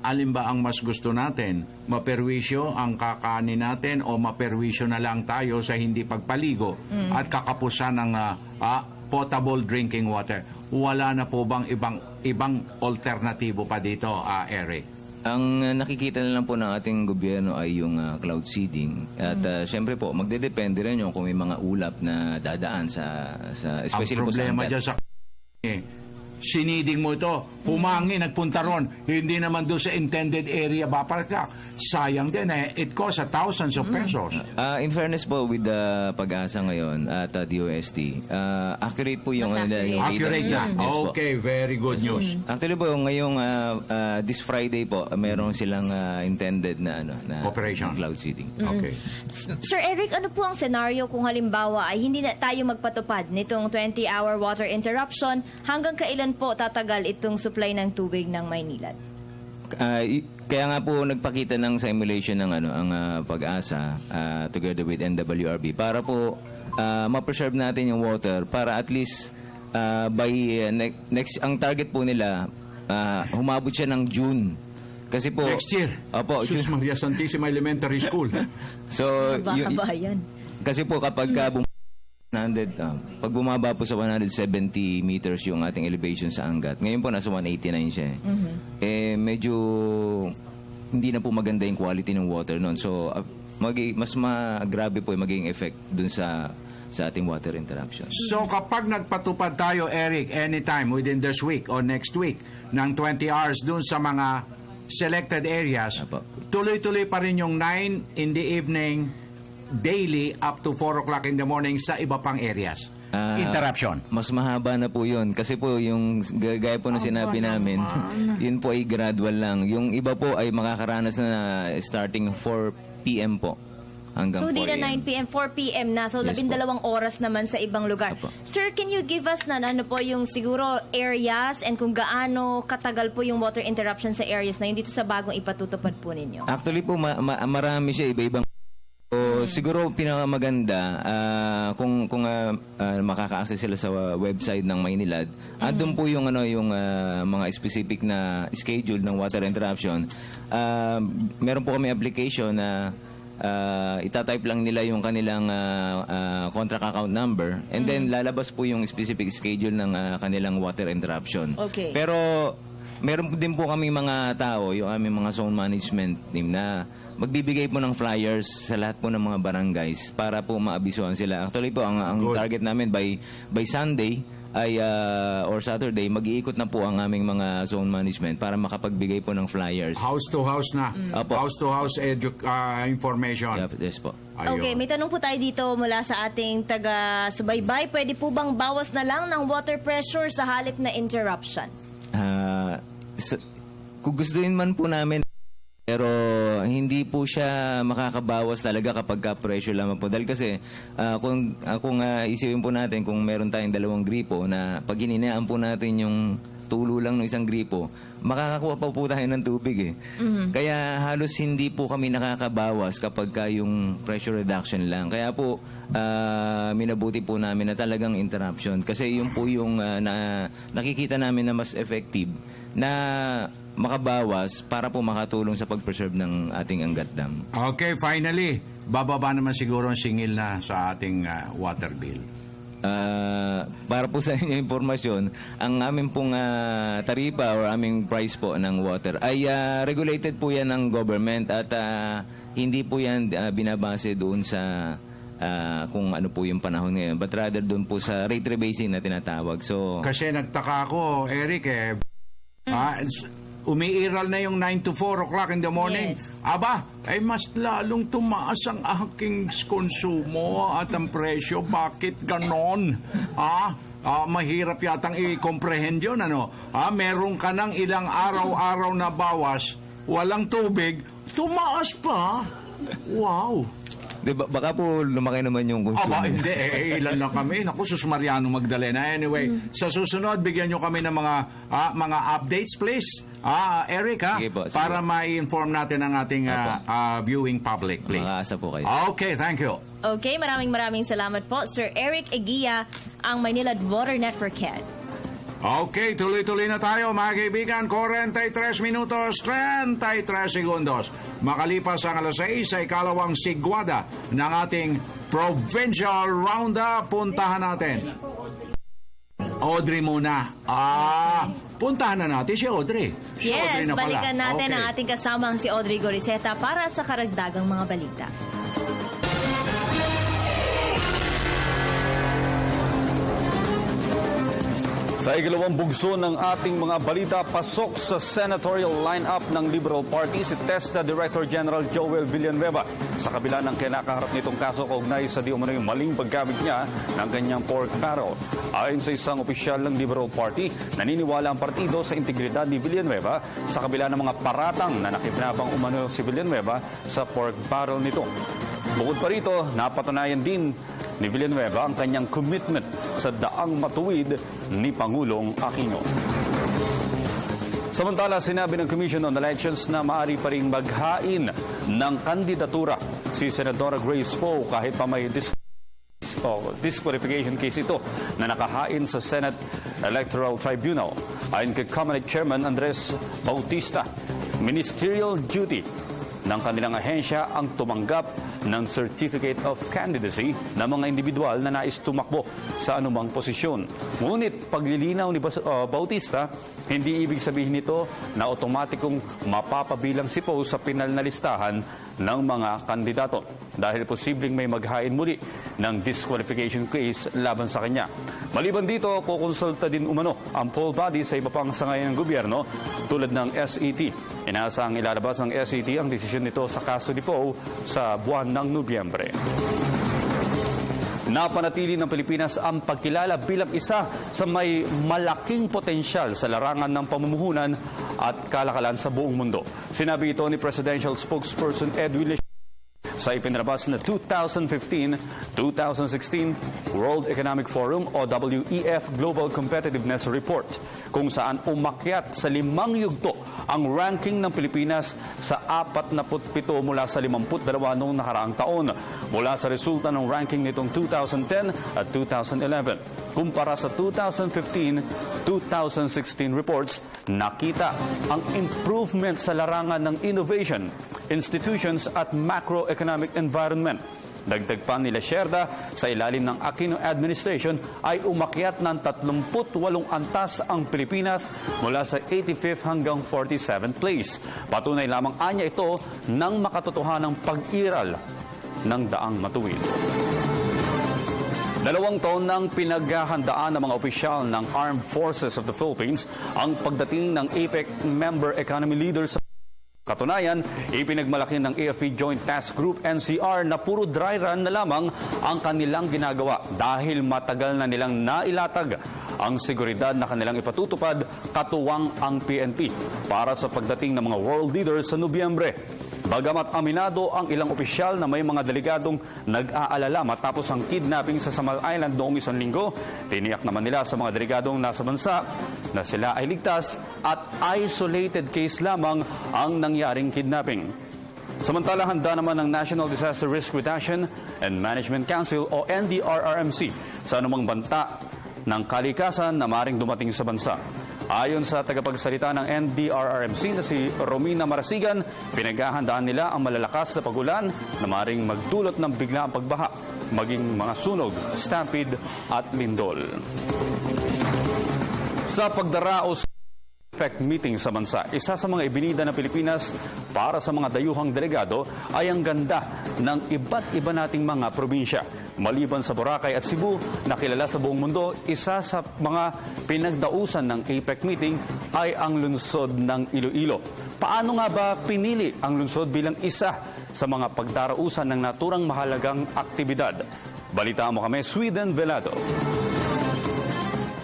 Alin ba ang mas gusto natin? Maperwisyo ang kakanin natin o maperwisyo na lang tayo sa hindi pagpaligo at kakapusan ng potable drinking water? Wala na po bang ibang alternatibo pa dito, Eric? Ang nakikita na lang po ng ating gobyerno ay yung cloud seeding. At syempre po, magdedepende rin yung kung may mga ulap na dadaan sa especially po sa ang problema dyan sa siniding mo ito, humangin, nagpunta ron, hindi naman doon sa intended area baparka. Sayang din it costs thousands of pesos. In fairness po with the Pag-asa ngayon at DOST, accurate po yung accurate na. Okay, very good news. Actually po ngayong this Friday po, meron silang intended na operation cloud seeding. Okay. Sir Eric, ano po ang senaryo kung halimbawa ay hindi na tayo magpatupad nitong 20-hour water interruption? Hanggang kailan po tatagal itong supply ng tubig ng Maynilad? Kaya nga po nagpakita ng simulation ng ang Pag-asa together with NWRB para po ma-preserve natin yung water para at least by next ang target po nila humabot siya ng June. Kasi po next year. Opo, Sus Maria Santissima Elementary School. So Baka-bayan. Kasi po kapag pag bumaba po sa 170 meters yung ating elevation sa Angat, ngayon po nasa 189 siya. Medyo hindi na po maganda yung quality ng water noon. So mas grabe po yung magiging effect dun sa ating water interruption. So kapag nagpatupad tayo, Eric, anytime within this week or next week ng 20 hours dun sa mga selected areas, tuloy-tuloy pa rin yung 9 in the evening daily up to 4 o'clock in the morning sa iba pang areas. Interruption. Mas mahaba na po yun. Kasi po yung gaya po na sinabi namin, yun po ay gradual lang. Yung iba po ay makakaranas na starting 4 p.m. po. Hanggang so, di na 9 p.m., 4 p.m. na. So, 12 oras naman sa ibang lugar. Sir, can you give us na ano po yung siguro areas and kung gaano katagal po yung water interruption sa areas na yun dito sa bagong ipatutupad po ninyo? Actually po, marami siya. Iba-ibang siguro pinakamaganda kung makaka-access sila sa website ng Maynilad. Andun po yung mga specific na schedule ng water interruption. Meron po kami application na itatype lang nila yung kanilang contract account number and then lalabas po yung specific schedule ng kanilang water interruption. Okay. Pero meron din po kami mga tao, yung aming mga zone management team na magbibigay po ng flyers sa lahat po ng mga barangays para po maabisuhan sila. Actually po, ang target namin by Sunday ay or Saturday, mag-iikot na po ang aming mga zone management para makapagbigay po ng flyers. House to house na. House to house information. Yes po. Okay, may tanong po tayo dito mula sa ating taga-subaybay. Pwede po bang bawas na lang ng water pressure sa halip na interruption? Kung gustuin man po namin, pero hindi po siya makakabawas talaga kapag ka-pressure lamang po. Dahil kasi kung isipin po natin kung meron tayong 2 gripo na pag hininayaan po natin yung tulo lang ng isang gripo, makakakuha pa po tayo ng tubig Kaya halos hindi po kami nakakabawas kapag yung pressure reduction lang. Kaya po minabuti po namin na talagang interruption. Kasi yun po yung nakikita namin na mas effective na makabawas para po makatulong sa pag-preserve ng ating Angat Dam. Okay, finally, bababa naman siguro ang singil na sa ating water bill. Para po sa inyong informasyon, ang aming pong taripa or aming price po ng water ay regulated po yan ng government at hindi po yan binabase doon sa kung ano po yung panahon ngayon, but rather doon po sa rate rebasing na tinatawag. So, kasi nagtaka ako, Eric, umiiral na yung 9 to 4 o'clock in the morning. Yes. Aba, ay mas lalong tumaas ang aking konsumo at ang presyo. Bakit ganon? Mahirap yatang i-comprehend yun. Meron ka ng ilang araw-araw na bawas, walang tubig, tumaas pa. Wow. Diba, baka po lumaki naman yung consumo. Hindi. Ilan lang kami. Naku, Sus Mariano Magdalena. Anyway, sa susunod, bigyan nyo kami ng mga updates, please. Eric, sige po. Para ma-inform natin ang ating viewing public, please. Makaasa po kayo. Okay, thank you. Okay, maraming salamat po, Sir Eric Eguia, ang Maynilad Water Network Head. Okay, tuloy-tuloy na tayo mga kaibigan. 43 minutos, 33 segundos. Makalipas ang alas 6 sa ikalawang sigwada ng ating provincial roundup. Puntahan natin Audrey muna. Puntahan na natin si Audrey. Yes, Audrey na balikan pala. natin ang ating kasamang si Audrey Goriseta para sa karagdagang mga balita. Sa ikalawang bugso ng ating mga balita, pasok sa senatorial lineup ng Liberal Party si TESDA Director General Joel Villanueva sa kabila ng kinakaharap nitong kaso kaugnay sa di umano'y maling paggamit niya ng kanyang pork barrel. Ayon sa isang opisyal ng Liberal Party, naniniwala ang partido sa integridad ni Villanueva sa kabila ng mga paratang na nakikinabang umano si Villanueva sa pork barrel nito. Bukod pa rito, napatunayan din ni Villanueva ang kanyang commitment sa daang matuwid ni Pangulong Aquino. Samantala, sinabi ng Commission on Elections na maaari pa rin maghain ng kandidatura si Senadora Grace Poe kahit pa may disqualification case ito na nakahain sa Senate Electoral Tribunal. Ayon kay Comelec Chairman Andres Bautista, ministerial duty ng kanilang ahensya ang tumanggap ng Certificate of Candidacy ng mga individual na nais tumakbo sa anumang posisyon. Ngunit paglilinaw ni Bautista, hindi ibig sabihin nito na otomatikong mapapabilang si Poe sa pinal na listahan ng mga kandidato dahil posibleng may maghain muli ng disqualification case laban sa kanya. Maliban dito, kukonsulta din umano ang poll body sa iba pang sangayan ng gobyerno tulad ng SET. Inaasahang ilalabas ng SET ang desisyon nito sa kaso ni Poe sa buwan ng Nobyembre. Napanatili ng Pilipinas ang pagkilala bilang isa sa may malaking potensyal sa larangan ng pamumuhunan at kalakalan sa buong mundo. Sinabi ito ni Presidential Spokesperson Edwin Leche sa ipinalabas na 2015-2016 World Economic Forum o WEF Global Competitiveness Report, kung saan umakyat sa 5 yugto ang ranking ng Pilipinas sa 47 mula sa 52 noong nakaraang taon mula sa resulta ng ranking nitong 2010 at 2011. Kumpara sa 2015-2016 reports, nakita ang improvement sa larangan ng innovation, institutions at macroeconomic environment. Dagdag pa nila Sherda, sa ilalim ng Aquino administration ay umakyat ng 38 antas ang Pilipinas mula sa 85th hanggang 47th place. Patunay lamang anya ito ng makatotohanang pag-iral ng daang matuwid. 2 taon nang pinaghahandaan ng mga opisyal ng Armed Forces of the Philippines ang pagdating ng APEC member economy leaders. Katunayan, ipinagmalaki ng AFP Joint Task Group NCR na puro dry run na lamang ang kanilang ginagawa dahil matagal na nilang nailatag ang seguridad na kanilang ipatutupad, katuwang ang PNP para sa pagdating ng mga world leaders sa Nobyembre. Bagamat aminado ang ilang opisyal na may mga delegadong nag-aalala matapos ang kidnapping sa Samal Island noong 1 linggo, tiniyak naman nila sa mga delegadong nasa bansa na sila ay ligtas at isolated case lamang ang nangyaring kidnapping. Samantala, handa naman ng National Disaster Risk Reduction and Management Council o NDRRMC sa anumang banta ng kalikasan na maring dumating sa bansa. Ayon sa tagapagsalita ng NDRRMC na si Romina Marasigan, pinaghahandaan nila ang malalakas na pag-ulan na maring magdulot ng biglaang pagbaha, maging mga sunog, stampede at lindol. Sa pagdaraos APEC meeting sa bansa, isa sa mga ibinida ng Pilipinas para sa mga dayuhang delegado ay ang ganda ng iba't iba nating mga probinsya. Maliban sa Boracay at Cebu, na kilala sa buong mundo, isa sa mga pinagdausan ng APEC meeting ay ang lungsod ng Iloilo. Paano nga ba pinili ang lungsod bilang isa sa mga pagdarausan ng naturang mahalagang aktibidad? Balitaan mo kami, Sweden Velado.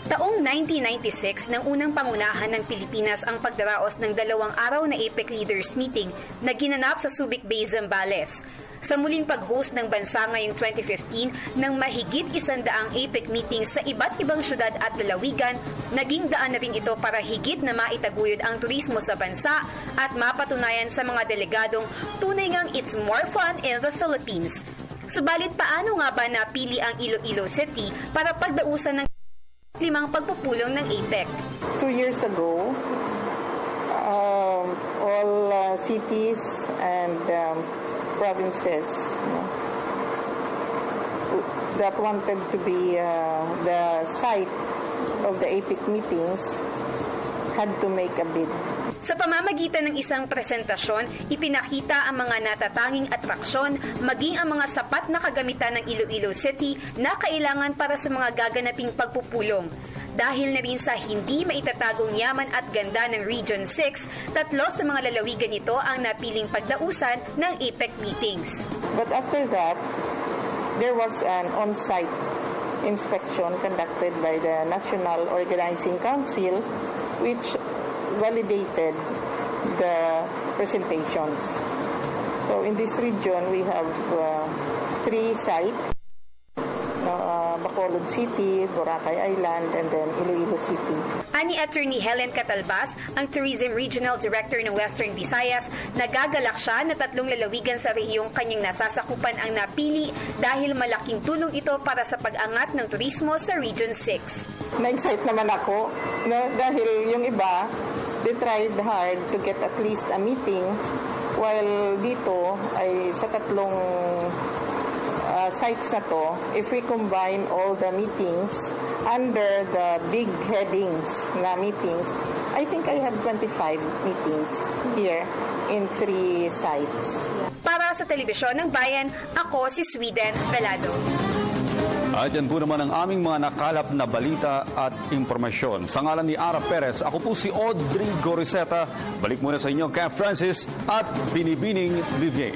Taong 1996 nang unang pangunahan ng Pilipinas ang pagdaraos ng 2 araw na APEC Leaders Meeting na ginanap sa Subic Bay, Zambales. Sa muling pag-host ng bansa ngayong 2015 ng mahigit 100 APEC meetings sa iba't ibang syudad at lalawigan, naging daan na rin ito para higit na maitaguyod ang turismo sa bansa at mapatunayan sa mga delegadong tunay ngang it's more fun in the Philippines. Subalit paano nga ba napili ang Iloilo City para pagdausan ng pagpupulong ng APEC. 2 years ago, all cities and provinces that wanted to be the site of the APEC meetings had to make a bid. Sa pamamagitan ng isang presentasyon, ipinakita ang mga natatanging atraksyon, maging ang mga sapat na kagamitan ng Iloilo City na kailangan para sa mga gaganaping pagpupulong. Dahil na rin sa hindi maitatagong yaman at ganda ng Region 6, 3 sa mga lalawigan nito ang napiling pagdausan ng APEC meetings. But after that, there was an on-site inspection conducted by the National Organizing Council which validated the presentations. So in this region, we have 3 sites, Bacolod City, Boracay Island, and then Iloilo City. Ani Attorney Helen Catalbas, ang Tourism Regional Director ng Western Visayas, nagagalak siya na 3 lalawigan sa rehiyong kanyang nasasakupan ang napili dahil malaking tulong ito para sa pag-angat ng turismo sa Region 6. Na-excite naman ako dahil yung iba, they tried hard to get at least a meeting, while dito ay sa 3 sites na to, if we combine all the meetings under the big headings na meetings, I think I have 25 meetings here in 3 sites. Para sa Telebisyon ng Bayan, ako si Sweden Velado. At yan po naman ang aming mga nakalap na balita at impormasyon. Sa ngalan ni Ara Perez, ako po si Audrey Goriseta. Balik muna sa inyo, Cap Francis at Binibining Vivier.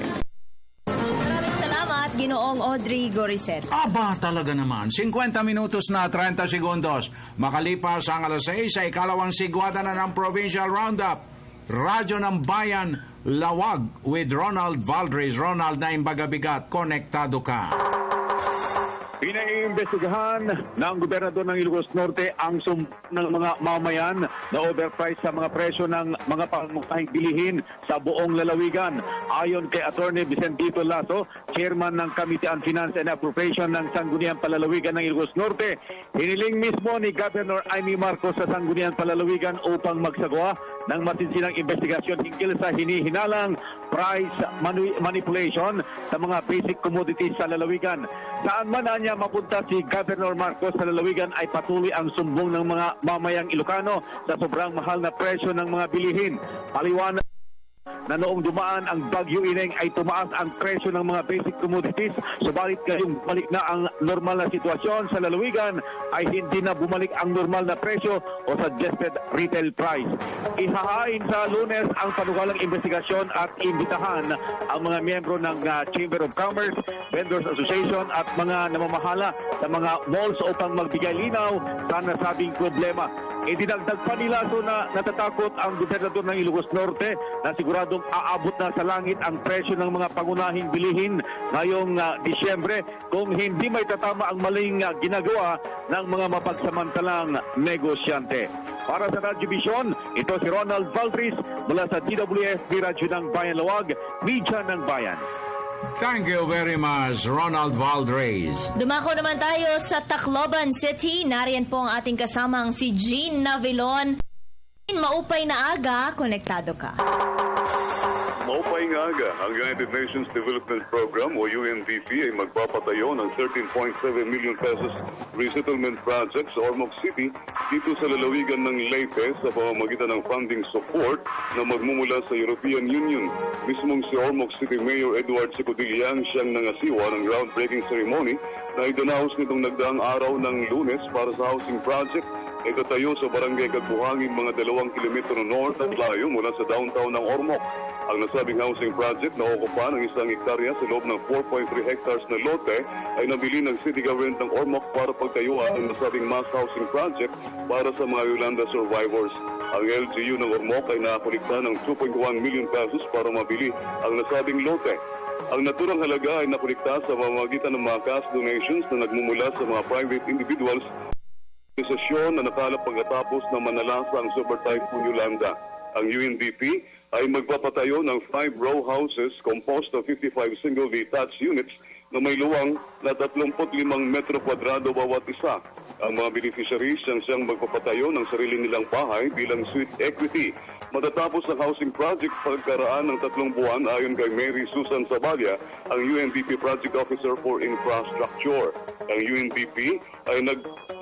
Maraming salamat, Ginoong Audrey Goriseta. Aba, talaga naman. 50 minutos na 30 segundos. Makalipas ang alas 6 sa ikalawang sigwada na ng Provincial Roundup. Radyo ng Bayan, Lawag with Ronald Valdres. Ronald na imbagabigat, konektado ka. Pinaiimbestigahan ng gobernador ng Ilocos Norte ang sumpa ng mga mamayan na overprice sa mga presyo ng mga pangmukahing bilihin sa buong lalawigan. Ayon kay Attorney Vicentito Lasso, chairman ng Committee on Finance and Appropriation ng Sangguniang Palalawigan ng Ilocos Norte, hiniling mismo ni Governor Amy Marcos sa Sangguniang Palalawigan upang magsagawa ng masinsinang investigasyon hinggil sa hinihinalang price manipulation sa mga basic commodities sa lalawigan. Saan man niya mapunta si Governor Marcos sa lalawigan ay patuloy ang sumbong ng mga mamayang Ilocano sa sobrang mahal na presyo ng mga bilihin. Paliwanag na noong dumaan ang Bagyo Ineng ay tumaas ang presyo ng mga basic commodities, subalit ngayong balik na ang normal na sitwasyon sa lalawigan ay hindi na bumalik ang normal na presyo o suggested retail price. Ihahain sa Lunes ang panukalang investigasyon at imbitahan ang mga miyembro ng Chamber of Commerce, Vendors Association at mga namamahala sa mga malls upang magbigay linaw sa nasabing problema. Idinagdag pa nila na natatakot ang gobernador ng Ilocos Norte na siguradong aabot na sa langit ang presyo ng mga pangunahing bilihin ngayong Disyembre kung hindi may tatama ang maling ginagawa ng mga mapagsamantalang negosyante. Para sa Radyo Vision, ito si Ronald Valdres mula sa DWFB Radyo ng Bayan Lawag, Media ng Bayan. Thank you very much, Ronald Valdres. Dumako naman tayo sa Tacloban City. Nariyan po ang ating kasamang si Jean Navilon. Maupay na aga, konektado ka. Maupay nga aga, ang United Nations Development Program o UNDP ay magpapatayo ng 13.7 million pesos resettlement project sa Ormoc City dito sa lalawigan ng Leyte sa pamamagitan ng funding support na magmumula sa European Union. Mismong si Ormoc City Mayor Edward Secodilian siyang nangasiwa ng groundbreaking ceremony na idanaos nitong nagdaang araw ng Lunes para sa housing project ay tatayo sa barangay Kagbuhangin mga 2 kilometro north at layo mula sa downtown ng Ormoc. Ang nasabing housing project na okupa ng 1 hektarya sa loob ng 4.3 hectares na lote ay nabili ng City Government ng Ormoc para pagtayuan ng nasabing mass housing project para sa mga Yolanda survivors. Ang LGU ng Ormoc ay nakakulikta ng 2.1 million pesos para mabili ang nasabing lote. Ang naturang halaga ay nakulikta sa pamamagitan ng mga cash donations na nagmumula sa mga private individuals organisasyon na nakalap pagkatapos na manalasa ang Super Typhoon Yolanda. Ang UNDP ay magpapatayo ng 5 row houses composed of 55 single detached units na may luwang na 35 metro kwadrado bawat isa. Ang mga beneficiaries siyang magpapatayo ng sarili nilang bahay bilang sweet equity. Matatapos ang housing project pagkaraan ng 3 buwan ayon kay Mary Susan Sabalia, ang UNDP Project Officer for Infrastructure. Ang UNDP ay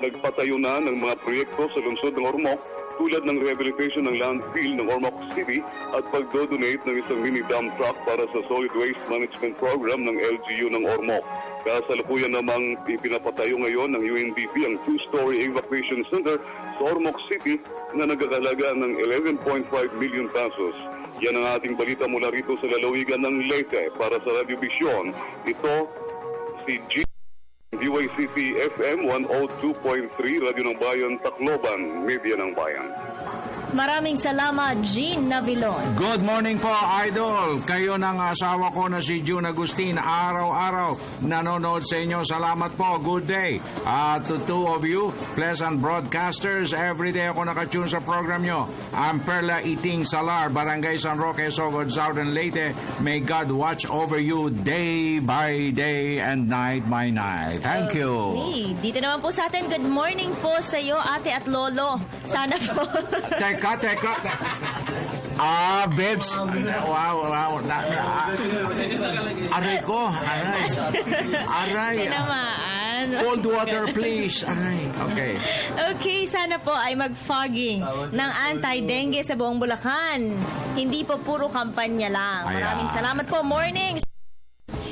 nagpatayo na ng mga proyekto sa lungsod ng Ormoc tulad ng rehabilitation ng landfill ng Ormoc City at pagdodonate ng isang mini dump truck para sa solid waste management program ng LGU ng Ormoc. Kasalukuyan namang ipinapatayo ngayon ng UNDP ang 2-story evacuation center sa Ormoc City na nagkakalaga ng 11.5 million pesos. Yan ang ating balita mula rito sa lalawigan ng Leyte. Para sa Radio Vision, ito si DYCT FM 102.3, Radio ng Bayan, Tacloban, Media ng Bayan. Maraming salamat, Jean Navilon. Good morning po, Idol. Kayo ng asawa ko na si June Agustin, araw-araw nanonood sa inyo. Salamat po. Good day. To two of you, pleasant broadcasters. Every day ako nakatune sa program nyo. I'm Perla Iting Salar, Barangay San Roque, Sogod, Southern Leyte. May God watch over you day by day and night by night. Thank you. Okay. Dito naman po sa atin, good morning po sa iyo, ate at lolo. Sana po. Teka. Babes. Wow. Aray ko. Aray. Tinamaan. Cold water, please. Aray. Okay. Okay, sana po ay mag-fogging ng anti-dengue sa buong Bulacan. Hindi po puro kampanya lang. Maraming salamat po. Morning.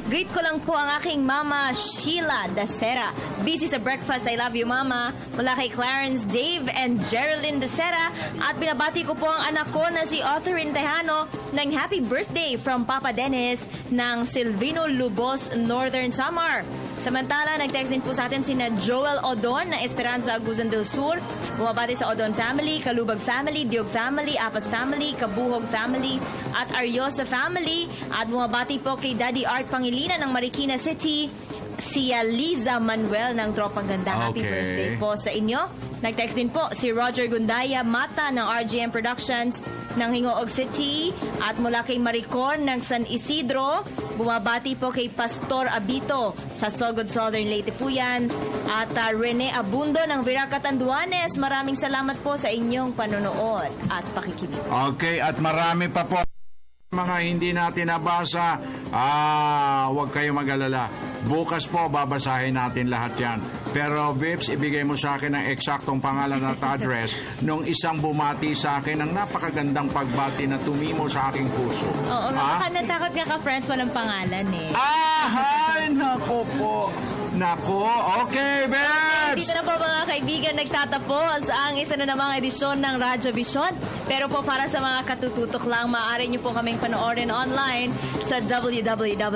Greet ko lang po ang aking mama, Sheila Dacera. Busy sa breakfast, I love you, mama. Mula kay Clarence, Dave, and Geraldine Dacera. At binabati ko po ang anak ko na si Authorin Tejano ng happy birthday from Papa Dennis ng Silvino Lubos, Northern Samar. Samantala, nag-text din po sa atin sina Joel Odon ng Esperanza, Agusan del Sur. Bumabati sa Odon family, Kalubag family, Diog family, Apas family, Kabuhog family, at Ariosa family. At bumabati po kay Daddy Art Pangilinan ng Marikina City, si Liza Manuel ng Tropang Ganda. Happy birthday po sa inyo. Nag-text din po si Roger Gundaya Mata ng RGM Productions ng Hingoog City. At mula kay Maricon ng San Isidro, bumabati po kay Pastor Abito sa Sogod, Southern Leyte po yan. At Rene Abundo ng Viracat Anduanes, maraming salamat po sa inyong panonood at pakikinig. Okay, at marami pa po mga hindi natin nabasa. Huwag kayo mag-alala. Bukas po, babasahin natin lahat yan. Pero, Vips, ibigay mo sa akin ang eksaktong pangalan at address nung isang bumati sa akin ng napakagandang pagbati na tumimo sa aking puso. Oo, natakot nga ka-friends, walang pangalan eh. Ay, nako po. Nako, okay, Vips! Dito na po mga kaibigan, nagtatapos ang isa na namang edisyon ng Radyo Vision. Pero po para sa mga katututok lang, maaari nyo po kaming panoorin online sa www.ptv.ph.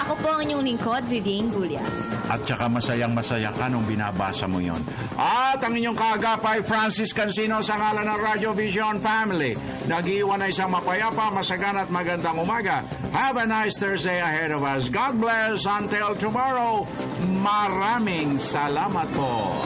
Ako po ang inyong lingkod, Vivian Gulia. At saka masayang-masaya ka nung binabasa mo yon. At ang inyong kaagapay, Francis Cancino, sa ngalan ng Radio Vision Family. Nag-iwan na isang mapayapa, masagana at magandang umaga. Have a nice Thursday ahead of us. God bless until tomorrow. Maraming salamat po.